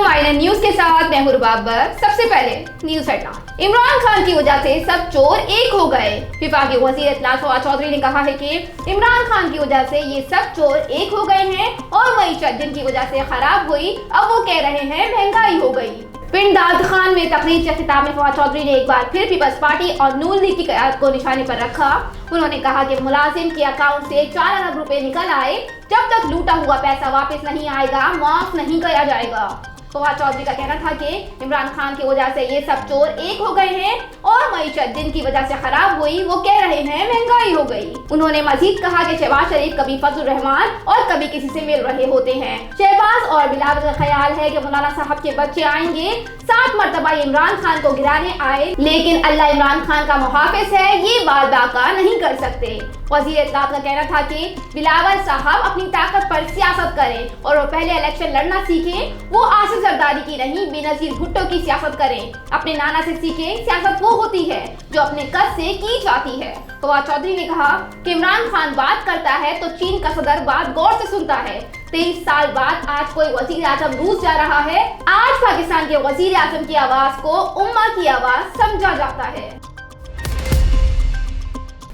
INN news के साथ मैं हूं बाबर। सबसे पहले न्यूज हेडलाइन। इमरान खान की वजह से सब चोर एक हो गए। विभागीय वजीर इत्तलात फवाद चौधरी ने कहा है कि इमरान खान की वजह से ये सब चोर एक हो गए हैं और मईशत जिनकी वजह से खराब हुई अब वो कह रहे हैं महंगाई हो गई। पिंड दाद खान में तकरीर के खिताब में फवाद चौधरी ने एक बार फिर पीपल्स पार्टी और नून लीग की क़यादत को निशाने पर रखा। उन्होंने कहा कि मुलाजिम के अकाउंट से 4 अरब रुपए निकल आए, जब तक लूटा हुआ पैसा वापस नहीं आएगा माफ नहीं किया जाएगा। फवाद चौधरी का कहना था कि इमरान खान की वजह से ये सब चोर एक हो गए हैं और मईशत जिनकी वजह से खराब हुई वो कह रहे हैं महंगाई हो गई। उन्होंने मजीद कहा कि शहबाज शरीफ कभी फजल रहमान और कभी किसी से मिल रहे होते हैं। शहबाज और बिलावल का ख्याल है कि मौलाना साहब के बच्चे आएंगे, 7 मरतबा इमरान खान को गिराने आए, लेकिन अल्लाह इमरान खान का मुहाफिज है, ये बाल बाका नहीं कर सकते। वजीर इत्तलात का कहना था कि बिलावल साहब अपनी ताकत पर सियासत करें और वो पहले इलेक्शन लड़ना सीखें। वो आसिफ जरदारी की नहीं बेनजीर भुट्टो की सियासत करें। अपने नाना से सीखें, सियासत वो होती है जो अपने कद से की जाती है। फवाद चौधरी ने कहा कि इमरान खान बात करता है तो चीन का सदर बात गौर से सुनता है। 23 साल बाद आज कोई वजीर आजम रूस जा रहा है। आज पाकिस्तान के वजीर आजम की आवाज को उम्मा की आवाज समझा जाता है।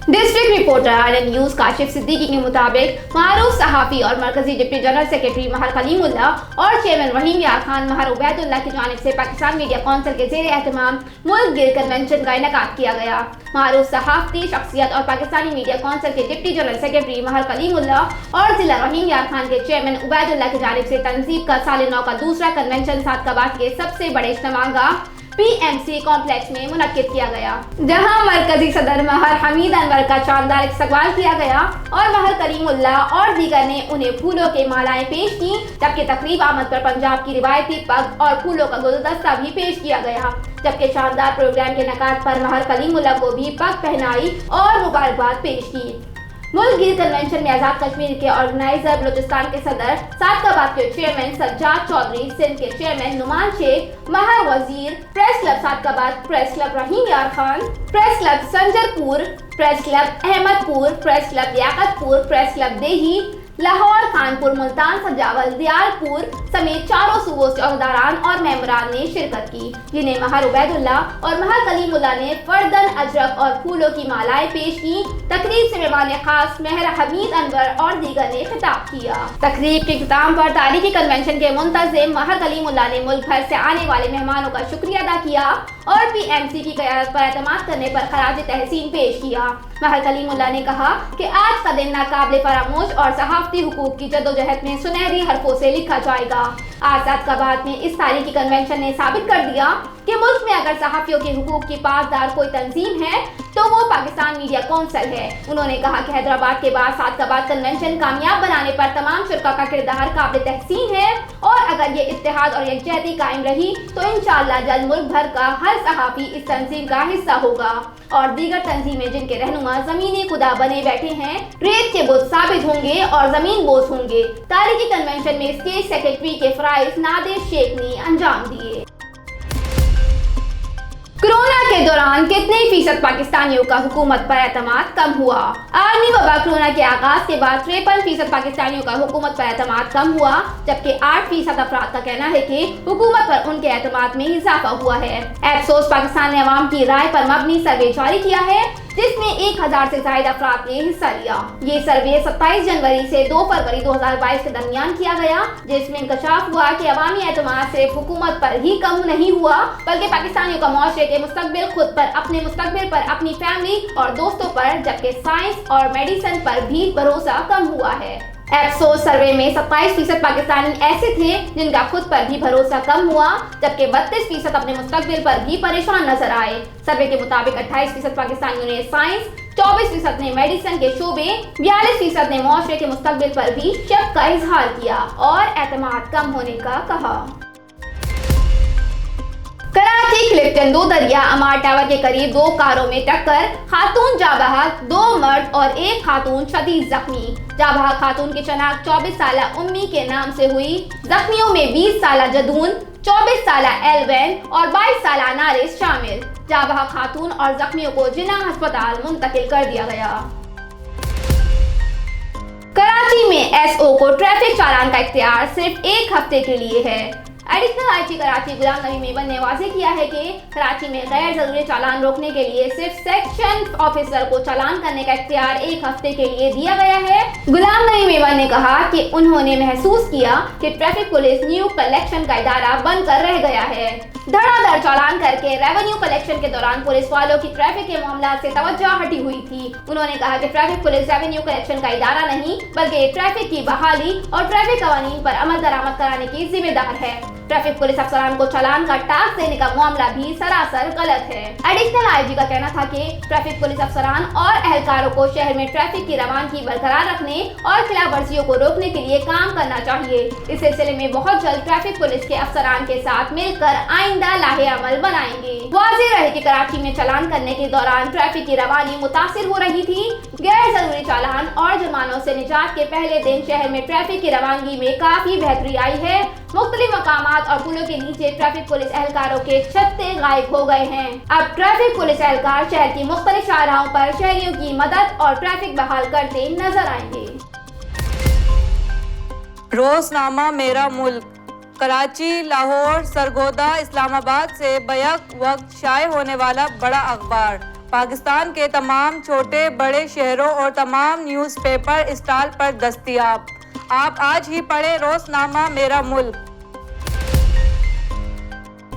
District reporter INN news Kashif Siddiqui के मुताबिक मारूफ सहाफी और मरकजी डिप्टी जनरल सेक्रेटरी महर कलीमुल्लाह और चेयरमैन रहीम यार खान महर उबैदुल्लाह की जानिब से पाकिस्तान मीडिया कौंसिल के ज़ेर एहतमाम मुल्क गिर कन्वेंशन का इनेकाद किया गया। मारूफ सहाफती शख्सियत और पाकिस्तानी मीडिया कौंसिल के डिप्टी जनरल सेक्रेटरी महर कलीमुल्लाह और जिला रहीम यार खान के चेयरमैन उबैदुल्लाह की जानिब से तंजीब का साल 9 का दूसरा कन्वेंशन सादकाबाद के सबसे बड़े इज्तिमा PMC कॉम्प्लेक्स में मुनक्किद किया गया, जहां मरकजी सदर महर हमीद अनवर का शानदार इस्तकबाल किया गया और महर कलीमुल्लाह और दीगर ने उन्हें फूलों के मालाएं पेश की, जबकि तकरीब आमद पर पंजाब की रिवायती पग और फूलों का गुलदस्ता भी पेश किया गया। जबकि शानदार प्रोग्राम के नकाद पर महर कलीमुल्लाह को भी पग पहनाई और मुबारकबाद पेश की। मुल्क गिर कन्वेंशन में आज़ाद कश्मीर के ऑर्गेनाइजर बलूचिस्तान के सदर सादकाबाद के चेयरमैन सज्जाद चौधरी, सिंध के chairman Numan Sheikh, Mehar Wazir, press club Sadiqabad, press club Rahim Yar Khan, press club Sanjarpur, press club Ahmedpur, press club Liaquatpur, press club देही, लाहौर, कानपुर, मुल्तान, सजावल, दियालपुर समेत 4 सूबों से अहदेदारान और मेंबरान ने शिरकत की, जिन्हें महर उबैदुल्लाह और महर कलीमुल्लाह ने फर्दन अजरक और फूलों की मालाएं पेश की। तकरीब से मेहमान खास महर हमीद अनवर और दीगर ने खिताब किया। तकरीब के इख्तिताम पर तारीखी कन्वेंशन के मुंतज़िम महर कलीमुल्लाह ने मुल्क भर से आने वाले मेहमानों का शुक्रिया अदा किया और PMC की क़यादत पर एतमाद करने पर खराज तहसीन पेश किया। महर कलीमुल्लाह ने कहा कि आज का दिन नाकाबिले फरामोश और सहाफ़ती हुकूक की जद्दोजहद में सुनहरी हरफों से लिखा जाएगा। आज सादकाबाद में इस तारीखी कन्वेंशन ने साबित कर दिया कि मुल्क में अगर सहाफ़ियों के हुकूक की पासदार कोई तंजीम है तो वो पाकिस्तान मीडिया कौंसिल है। उन्होंने कहा कि हैदराबाद के बाद सादकाबाद कन्वेंशन कामयाब बनाने पर तमाम शुरका का किरदार काबिल तहसीन है और अगर ये इत्तेहाद और यकजहती कायम रही तो इंशाअल्लाह जल्द मुल्क भर का हर सहाफ़ी इस तंजीम का हिस्सा होगा और दीगर तंजीमें जिनके रहनुमा ज़मीनी खुदा बने बैठे हैं रेत के बुत साबित होंगे और ज़मीन बोझ होंगे। तारीखी कन्वेंशन में स्टेट सेक्रेटरी के फराइज नादिर शेख ने अंजाम दिए। कोरोना के दौरान कितने फीसद पाकिस्तानियों का हुकूमत पर एतमाद कम हुआ? आलमी वबा कोरोना के आगाज के बाद 53% पाकिस्तानियों का हुकूमत पर एतमाद कम हुआ, जबकि 8% अफराद का कहना है कि हुकूमत पर उनके एतमाद में इजाफा हुआ है। एफसोस पाकिस्तान ने अवाम की राय पर मबनी सर्वे जारी किया है, जिसमें 1000 से ज्यादा अफराद ने हिस्सा लिया। ये सर्वे 27 जनवरी से 2 फरवरी 2022 के दरमियान किया गया, जिसमें इंकशाफ हुआ कि अवामी एतमाद सिर्फ हुकूमत पर ही कम नहीं हुआ बल्कि पाकिस्तानियों का मुआशरे के मुस्तकबिल, खुद पर, अपने मुस्तकबिल पर, अपनी फैमिली और दोस्तों पर, जबकि साइंस और मेडिसिन पर भी भरोसा कम हुआ है। एफसोस सर्वे में 27% पाकिस्तानी ऐसे थे जिनका खुद पर भी भरोसा कम हुआ, जबकि 32% अपने मुस्तकबिल पर भी परेशान नजर आए। सर्वे के मुताबिक 28% पाकिस्तानियों ने साइंस, 24% ने मेडिसिन के शोबे, 42% ने मुआशरे के मुस्तकबिल पर भी शक का इजहार किया और एतमाद कम होने का कहा। कराची क्लिफ्टन 2 दरिया अमार टावर के करीब 2 कारों में टक्कर, खातून जाँ बहक, 2 मर्द और 1 खातून शदीद जख्मी। जाँ बहक खातून की शनाख्त 24 साला उम्मी के नाम से हुई। जख्मियों में 20 साला जदून, 24 साला एलवेन और 22 साला नारिस शामिल। जाँ बहक खातून और जख्मियों को जिन्ना अस्पताल मुंतकिल कर दिया गया। कराची में SO को ट्रैफिक चालान का इख्तियार सिर्फ 1 हफ्ते के लिए है। एडिशनल आईजी कराची गुलाम नबी मेमन ने वाज़ेह किया है कि कराची में गैर जरूरी चालान रोकने के लिए सिर्फ सेक्शन ऑफिसर को चालान करने का इख्तियार 1 हफ्ते के लिए दिया गया है। गुलाम नबी मेमन ने कहा कि उन्होंने महसूस किया कि ट्रैफिक पुलिस न्यू कलेक्शन का इदारा बनकर रह गया है। धड़ाधड़ चालान करके रेवेन्यू कलेक्शन के दौरान पुलिस वालों की ट्रैफिक के मामला से तवज्जो हटी हुई थी। उन्होंने कहा कि ट्रैफिक पुलिस रेवेन्यू कलेक्शन का इदारा नहीं बल्कि ट्रैफिक की बहाली और ट्रैफिक कवानीन पर अमल दरामद कराने की जिम्मेदार है। ट्रैफिक पुलिस अफसरान को चालान का टैक्स देने का मामला भी सरासर गलत है। एडिशनल आईजी का कहना था कि ट्रैफिक पुलिस अफसरान और एहलकारों को शहर में ट्रैफिक की रवानगी बरकरार रखने और खिलाफ वर्जियों को रोकने के लिए काम करना चाहिए। इस सिलसिले में बहुत जल्द ट्रैफिक पुलिस के अफसरान के साथ मिलकर आइंदा लाहे अमल बनाएंगे। वाज़ेह रहे कि कराची में चालान करने के दौरान ट्रैफिक की रवानी मुतासिर हो रही थी। गैर जरूरी चालान और जुर्मानों से निजात के पहले दिन शहर में ट्रैफिक की रवानगी में काफी बेहतरी आई है। मुख्तलिफ मकामात और पुलों के नीचे ट्रैफिक पुलिस एहलकारों के छत्ते गायब हो गए हैं। अब ट्रैफिक पुलिस एहलकार शहर की मुख्तलिफ शाहराहों पर शहरियों की मदद और ट्रैफिक बहाल करते नजर आएंगे। रोजनामा मेरा मुल्क कराची, लाहौर, सरगोदा, इस्लामाबाद से बैक वक्त शाये होने वाला बड़ा अखबार पाकिस्तान के तमाम छोटे बड़े शहरों और तमाम न्यूज़पेपर स्टॉल पर दस्तयाब। आप आज ही पढ़े रोजनामा मेरा मुल्क।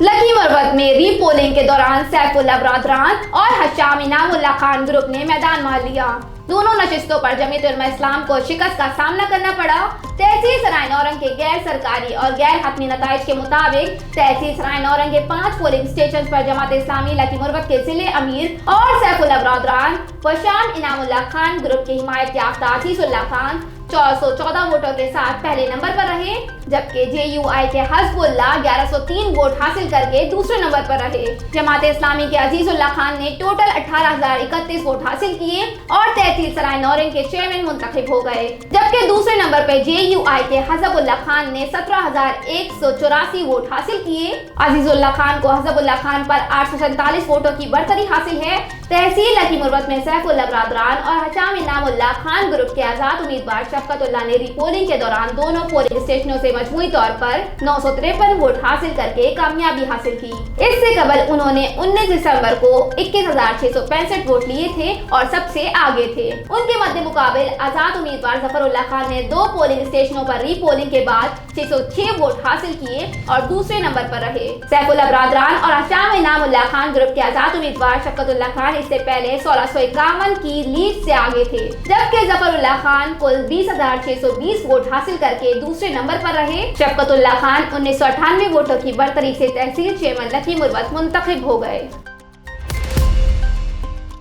लकी मरवत में रीपोलिंग के दौरान सैफुल्लाह बरदरान और हशाम इनामुल्लाह खान ग्रुप ने मैदान मार लिया। दोनों नशिस्तों पर जमीयत उलमा इस्लाम को शिकस्त का सामना करना पड़ा। तहसील सराय नौरंग के गैर सरकारी और गैर हतमी नताइज के मुताबिक तहसील सराय नौरंग के 5 पोलिंग स्टेशन पर जमात इस्लामी लकी मरवत के जिले अमीर और सैफुल्लाह बरदरान व शाम इनामुल्लाह खान ग्रुप के हिमायत याफ्ता अजीजुल्लाह खान 414 वोटों के साथ पहले नंबर पर रहे, जबकि JUI के हज़बुल्लाह 1103 वोट हासिल करके दूसरे नंबर पर रहे। जमात इस्लामी के अजीजुल्लाह खान ने टोटल 18,031 वोट हासिल किए और तहसील सराय नौरंग के चेयरमैन मुंतखब हो गए, जबकि दूसरे नंबर पर JUI के हज़बुल्लाह खान ने 17,184 वोट हासिल किए। अजीजुल्लाह खान को हज़बुल्लाह खान पर 847 वोटों की बढ़तरी हासिल है। तहसील लकी मरवत में सैफुल्लाह बरदरान और हशाम इनामुल्लाह खान ग्रुप के आजाद उम्मीदवार शफकतुल्लाह ने रीपोलिंग के दौरान दोनों पोलिंग स्टेशनों से मजमूई तौर पर 953 वोट हासिल करके कामयाबी हासिल की। इससे कबल उन्होंने 19 दिसंबर को 21,665 वोट लिए थे और सबसे आगे थे। उनके मध्य मुकाबिल आजाद उम्मीदवार जफरुल्लाह खान ने 2 पोलिंग स्टेशनों पर रीपोलिंग के बाद 606 वोट हासिल किए और दूसरे नंबर पर रहे। सैफुल्लाह बरदरान और हशाम इनामुल्लाह खान ग्रुप के आजाद उम्मीदवार शफकतुल्लाह खान इससे पहले 1651 की लीड से आगे थे, जबकि जफरुल्लाह खान कुल 20,620 वोट हासिल करके दूसरे नंबर पर रहे। शफकतुल्लाह खान 1998 वोटों की बढ़तरी से तहसील चेयरमैन लकी मरवत मुंतखब हो गए।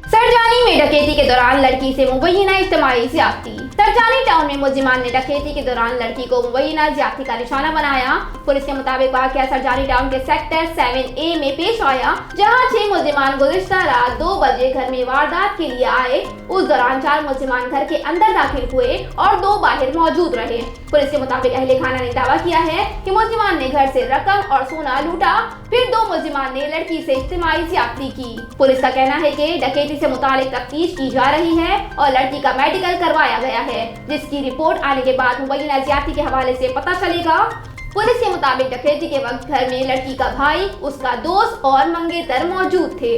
सरजानी में डकैती के दौरान लड़की से मुबैना इज्तिमाई ज़्यादती। सरजानी टाउन में मुलजिमान ने डकैती के दौरान लड़की को मुबैना ज़्यादती का निशाना बनाया। पुलिस के मुताबिक वाक़या सरजानी टाउन के सेक्टर 7A में पेश आया, जहां 6 मुलजिमान गुज़िश्ता रात 2 बजे घर में वारदात के लिए आए। उस दौरान 4 मुलजिमान घर के अंदर दाखिल हुए और 2 बाहर मौजूद रहे। पुलिस के मुताबिक अहले खाना ने दावा किया है कि मुलजिमान ने घर से रकम और सोना लूटा, फिर 2 मुलजिमान ने लड़की से इज्तिमाई ज़्यादती की। पुलिस का कहना है कि डकैती से मुतालिक तफ्तीश की जा रही है और लड़की का मेडिकल करवाया गया है, जिसकी रिपोर्ट आने के बाद मुबैना ज़्यादती के हवाले से पता चलेगा। पुलिस के मुताबिक डकैती के वक्त घर में लड़की का भाई, उसका दोस्त और मंगेतर मौजूद थे।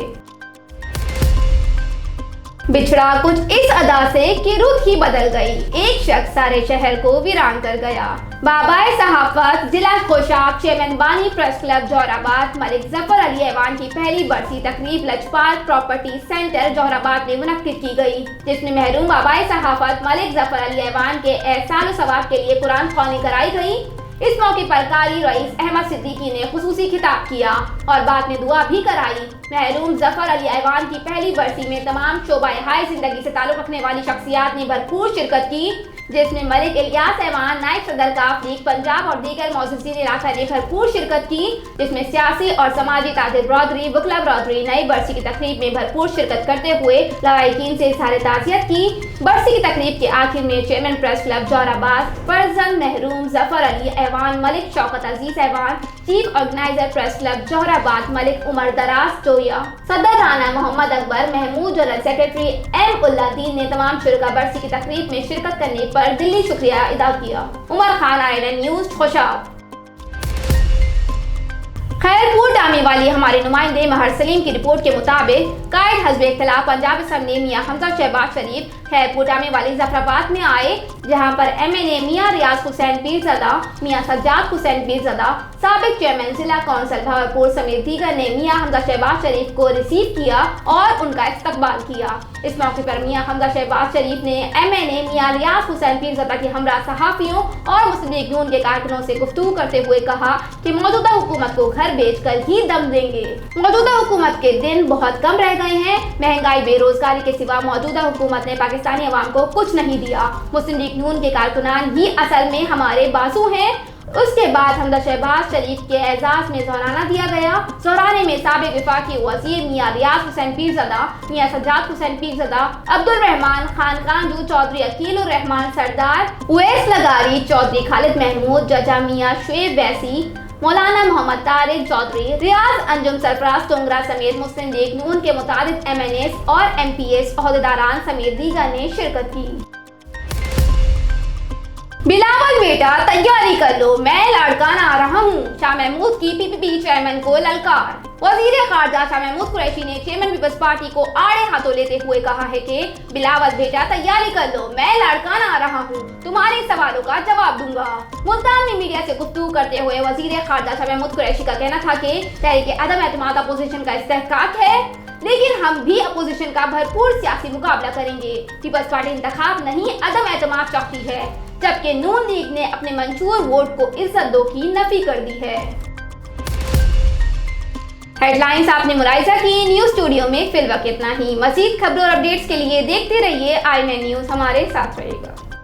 बिछड़ा कुछ इस अदा से कि रुत ही बदल गई, एक शख्स सारे शहर को वीरान कर गया। बाबाए सहाफत जिला कोशाब चेयरमैन बानी प्रेस क्लब जोहराबाद मलिक जफर अली ऐवान की पहली बरसी तकरीब लजपाल प्रॉपर्टी सेंटर जोहराबाद में मुनक्किद की गई, जिसमें महरूम बाबाए सहाफत मलिक जफर अली ऐवान के एहसान सवाब के लिए कुरान ख्वानी कराई गई। इस मौके पर कारी रईस अहमद सिद्दीकी ने खुसूसी खिताब किया और बाद में दुआ भी कराई। महरूम जफर अली ऐवान की पहली बरसी में तमाम शोबाए हाय जिंदगी से ताल्लुक रखने वाली शख्सियात ने भरपूर शिरकत की, जिसमें मलिक इलियास ऐवान, नायब सदर काफ लीग पंजाब और दीगर मौजूदीन इलाका ने भरपूर शिरकत की, जिसमें सियासी और समाजी ताजिर बरदरी वकला बरदरी नई बरसी की तकरीब में भरपूर शिरकत करते हुए लवाहिकीन से इज़हार ताज़ियत की। बरसी की तकरीब के आखिर में चेयरमैन प्रेस क्लब जोहराबाद फर्जंद महरूम Zafar Ali Awan Malik Shaukat Aziz Awan, chief organiser press club Zohrabad Malik Umar Daraz Joya, सदर Rana Mohammad Akbar Mahmood, general secretary M उल्लादीन ने तमाम शुरका बरसी की तकरीब में शिरकत करने पर दिली शुक्रिया अदा किया। Umar Khan, INN news, Khushab. जाने वाली हमारे नुमाइंदे महर सलीम की रिपोर्ट के मुताबिक कायद हज़्ब इख्तिलाफ पंजाब असम्बली मियां हमजा शहबाज शरीफ खैरकोटा में वाली जफराबाद में आए, जहां पर MNA मियां रियाज हुसैन पीरज़ादा, मियां सज्जाद हुसैन पीरज़ादा, साबिक चेयरमैन जिला कौंसिल भावलपुर समेत दीगर ने मियां हमजा शहबाज शरीफ को रिसीव किया और उनका इस्तकबाल किया। इस मौके पर मियां हमजा शहबाज शरीफ ने MNA मियां रियाज हुसैन पीरज़ादा के हमरा सहाफ़ियों और मुस्लिम लीग नून के कारकुनों से गुफ्तगू करते हुए कहा कि मौजूदा हुकूमत को घर बेचकर ही दम देंगे। मौजूदा हुकूमत के दिन बहुत कम रह गए हैं। महंगाई बेरोजगारी के सिवा मौजूदा हुकूमत ने पाकिस्तानी अवाम को कुछ नहीं दिया। मुस्लिम लीग नून के कारकुनान ही असल में हमारे बाजू हैं। उसके बाद हमजा शहबाज शरीफ के एजाज में ज़ोराना दिया गया। ज़ोराने में साबिक वफाकी वज़ीर मियां रियाज हुसैन पीरज़ादा, मियां सज्जाद हुसैन पीरज़ादा, अब्दुल रहमान खान कांजू, चौधरी अकील उर रहमान सरदार, उवैस लगारी, चौधरी खालिद महमूद, जजा मियां शुएब वैसी, मौलाना मोहम्मद तारिक चौधरी, रियाज अंजुम सरफराज टोंगरा समेत मुस्लिम लीग नून के मुतादिद MNAs और MPs ओहदेदारान समेत दीगर ने शिरकत की। बिलावल बेटा तैयारी कर लो, मैं लाड़काना आ रहा हूँ। शाह महमूद की PPP चेयरमैन को ललकार। वजीर खारजा शाह महमूद कुरैशी ने चेयरमैन पीपल्स पार्टी को आड़े हाथों लेते हुए कहा है कि बिलावल बेटा तैयारी कर लो, मैं लाड़काना आ रहा हूँ, तुम्हारे सवालों का जवाब दूंगा। मुल्तान में मीडिया से गुफ्तगू करते हुए वजीर खारजा शाह महमूद कुरैशी का कहना था कि तहरीक अदम एतमाद अपोजिशन का इस्तेहकाक है, लेकिन हम भी अपोजिशन का भरपूर सियासी मुकाबला करेंगे। पीपल्स पार्टी इंतखाब नहीं, अदम एतमाद चाहती है, जबकि नून लीग ने अपने मंशूर वोट को इज्जत दो की नफी कर दी है। हेडलाइंस आपने मुलाहिजा की। न्यूज स्टूडियो में फिल वक्त इतना ही। मज़ीद खबरों और अपडेट्स के लिए देखते रहिए I9 न्यूज़, हमारे साथ रहिएगा।